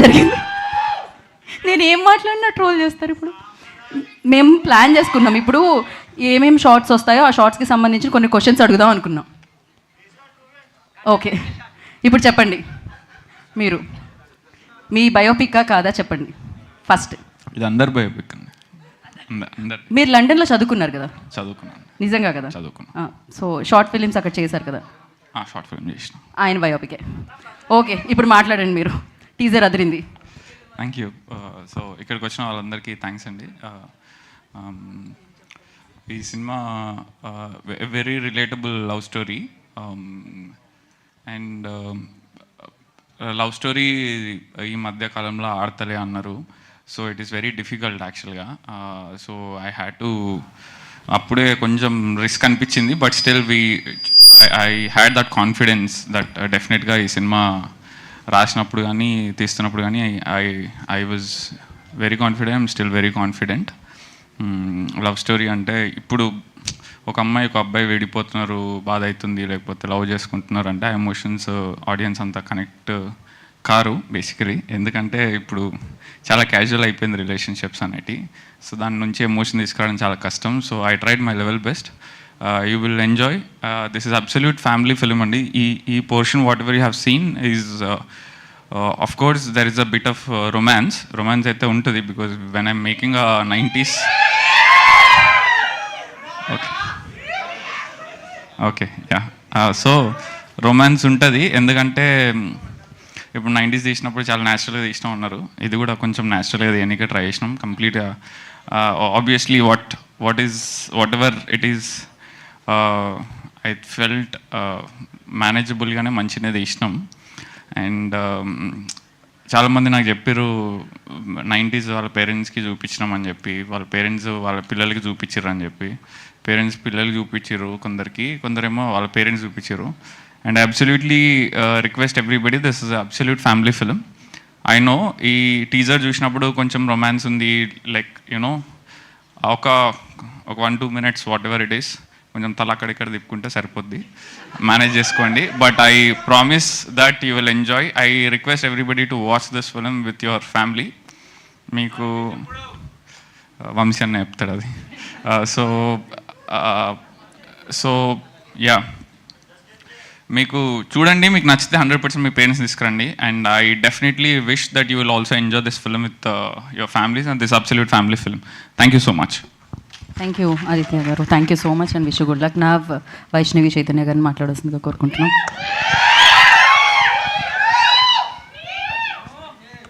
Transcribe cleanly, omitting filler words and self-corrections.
జరిగింది. నేను ఏం మాట్లాడినా ట్రోల్ చేస్తారు. ఇప్పుడు మేము ప్లాన్ చేసుకున్నాం, ఇప్పుడు ఏమేమి షార్ట్స్ వస్తాయో ఆ షార్ట్స్కి సంబంధించి కొన్ని క్వశ్చన్స్ అడుగుదాం అనుకున్నాం. ఓకే, ఇప్పుడు చెప్పండి, మీరు మీ బయోపిక్కా కాదా చెప్పండి ఫస్ట్. ఇది అందరు బయోపిక్ అండి. మీరు లండన్లో చదువుకున్నారు కదా? చదువుకున్నాను. నిజంగా కదా? చదువుకున్నాను. సో షార్ట్ ఫిలిమ్స్ అక్కడ చేశారు కదా? షార్ట్ ఫిల్మ్ చేసిన. ఆయన బయోపికే. ఓకే, ఇప్పుడు మాట్లాడండి మీరు. Teaser Adirindi. Thank you. So ఇక్కడికి వచ్చిన వాళ్ళందరికీ థ్యాంక్స్ అండి. ఈ cinema very relatable love story, and love story ఈ మధ్య కాలంలో ఆడతలే అన్నారు. So it is very difficult యాక్చువల్గా. సో ఐ హ్యాడ్ టు, అప్పుడే కొంచెం రిస్క్ అనిపించింది, but still I had that confidence that డెఫినెట్గా ఈ సినిమా రాసినప్పుడు కానీ తీస్తున్నప్పుడు కానీ I was very confident. I'm still very confident. Love story అంటే ఇప్పుడు ఒక అమ్మాయి ఒక అబ్బాయి విడిపోతున్నారు, బాధ అవుతుంది, లేకపోతే లవ్ చేసుకుంటున్నారు అంటే ఆ ఎమోషన్స్ ఆడియన్స్ అంతా కనెక్ట్ కారు బేసికలీ. ఎందుకంటే ఇప్పుడు చాలా క్యాజువల్ అయిపోయింది రిలేషన్షిప్స్ అనేటి. సో దాని నుంచి ఎమోషన్ తీసుకురావడం చాలా కష్టం. So I tried my level best. You will enjoy. This is absolute family film అండి. ఈ portion what ever you have seen is of course there is a bit of romance అయితే ఉంటుంది, because when I'm making 90s. Okay yeah, so romance ఉంటుంది. ఎందుకంటే ఇప్పుడు 90s తీసినప్పుడు చాలా న్యాచురల్గా తీసినాం ఉన్నారు, ఇది కూడా కొంచెం న్యాచురల్గా తీయడానికి ట్రై చేసినాం కంప్లీట్గా. Obviously whatever it is, I felt మేనేజబుల్గానే మంచిగా తీసినాం. అండ్ చాలామంది నాకు చెప్పారు 90s వాళ్ళ పేరెంట్స్కి చూపించినాం అని చెప్పి, వాళ్ళ పేరెంట్స్ వాళ్ళ పిల్లలకి చూపించారు అని చెప్పి. పేరెంట్స్ పిల్లలకి చూపించారు కొందరేమో వాళ్ళ పేరెంట్స్ చూపించారు. And absolutely request everybody, this is absolute family film. I know ఈ టీజర్ చూసినప్పుడు కొంచెం రొమాన్స్ ఉంది, లైక్ యూనో ఒక 1-2 minutes what ever it is, కొంచెం తల అక్కడిక్కడ తిప్పుకుంటే సరిపోద్ది, మేనేజ్ చేసుకోండి. But I promise that you will enjoy. I request everybody to watch this film with your family. మీకు వంశీ అన్న చెప్తాడు అది. సో యా, మీకు చూడండి, మీకు నచ్చితే 100% మీ పేరెంట్స్ తీసుకురండి. And I definitely wish that you will also enjoy this film with your families and this absolute family film. Thank you so much. Thank you Aditya గారు, thank you so much and wish good luck. నా వైష్ణవి చైతన్య గారిని మాట్లాడాల్సిందిగా కోరుకుంటున్నాం.